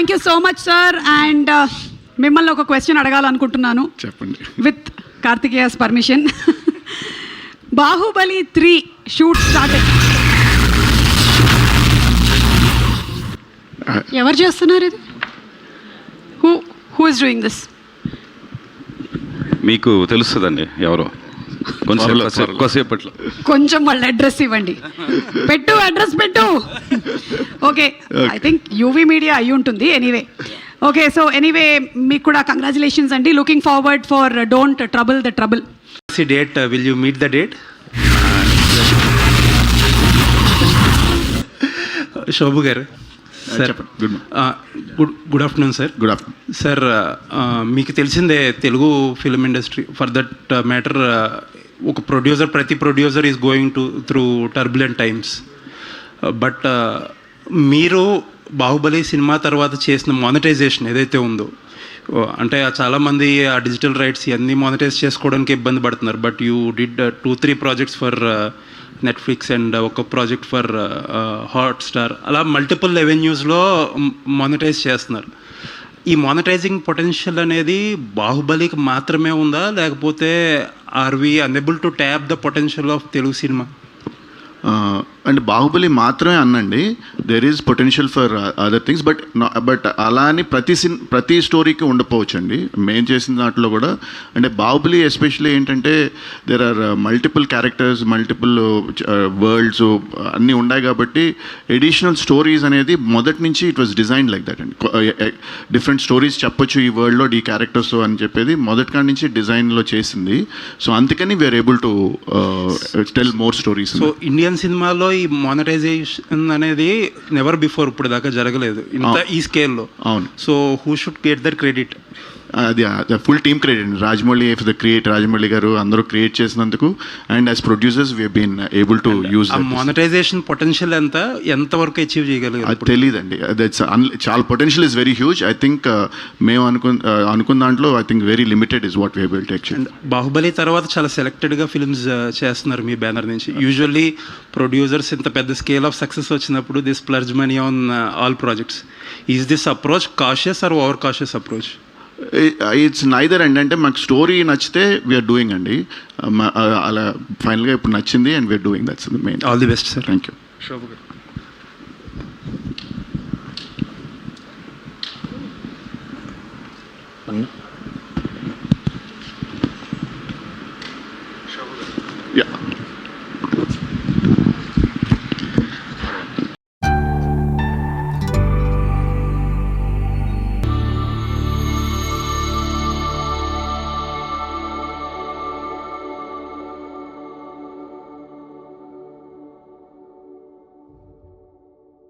Thank you so much sir. And మిమ్మల్ని ఒక question అడగాలనుకుంటున్నాను. చెప్పండి. With Karthikeyan permission. Baahubali 3 shoot start. ఎవరు చేస్తున్నారు ఇది? Who is doing this? మీకు తెలుస్తుందండి ఎవరో. కొంచెంసేపట్లో కొంచెం వాళ్ళ అడ్రస్ ఇవ్వండి. పెట్టు, అడ్రస్ పెట్టు. Okay, I think UV media అయి ఉంటుంది. ఎనీవే, ఓకే, సో ఎనీవే మీకు కూడా కంగ్రాచులేషన్స్ అండి. Looking forward for don't trouble the trouble. Date, will you meet the date? Shobu garu sir, good afternoon sir. Good afternoon sir. మీకు తెలిసిందే Telugu film industry, for that matter ఒక producer, ప్రతి producer is going through turbulent times. But మీరు Baahubali cinema తర్వాత చేసిన monetisation ఏదైతే ఉందో, అంటే చాలామంది ఆ డిజిటల్ రైట్స్ ఇవన్నీ మానిటైజ్ చేసుకోవడానికి ఇబ్బంది పడుతున్నారు. But you did 2-3 projects for Netflix and ఒక ప్రాజెక్ట్ ఫర్ హాట్స్టార్, అలా మల్టిపుల్ రెవెన్యూస్లో మానిటైజ్ చేస్తున్నారు. ఈ మానిటైజింగ్ పొటెన్షియల్ అనేది బాహుబలికి మాత్రమే ఉందా, లేకపోతే are we unable to tap the potential of Telugu cinema? అంటే బాహుబలి మాత్రమే అన్నండి, there is potential for other things. But అలా అని ప్రతి స్టోరీకి ఉండకపోవచ్చు అండి. మేము చేసిన దాంట్లో కూడా అంటే బాహుబలి ఎస్పెషల్లీ ఏంటంటే there are multiple characters, multiple worlds అన్నీ ఉన్నాయి కాబట్టి ఎడిషనల్ స్టోరీస్ అనేది మొదటి నుంచి it was design like that అండి. డిఫరెంట్ స్టోరీస్ చెప్పొచ్చు ఈ వరల్డ్లో ఈ క్యారెక్టర్స్ అని చెప్పేది మొదటి కాడి నుంచి డిజైన్లో చేసింది. సో అందుకని we're able to tell more stories. So Indian సినిమాలో ఈ మానిటైజేషన్ అనేది నెవర్ బిఫోర్ ఇప్పుడు దాకా జరగలేదు ఇంత ఈ స్కేల్లో. అవును. So who should get that credit? అది ఫుల్ టీమ్ క్రెడిట్ అండి. Rajamouli for the create, Rajamouli garu అందరూ క్రియేట్ చేసినందుకు. And as producers we been able to use monetization potential ఎంతవరకు అచీవ్ చేయగలిగారు? అది తెలియదండి. చాలా potential is very huge. I think మేము అనుకున్న దాంట్లో I think very limited is what we able to achieve. Baahubali తర్వాత చాలా సెలెక్టెడ్గా ఫిల్మ్స్ చేస్తున్నారు మీ బ్యానర్ నుంచి. యూజువల్లీ ప్రొడ్యూసర్స్ ఇంత పెద్ద స్కేల్ ఆఫ్ సక్సెస్ వచ్చినప్పుడు this splurge money on all projects. Is this approach cautious or over cautious approach? It's neither అండి. అంటే మాకు స్టోరీ నచ్చితే వీఆర్ డూయింగ్ అండి. అలా ఫైనల్గా ఇప్పుడు నచ్చింది and we're doing. That's the main. All the best sir. Thank you. అన్న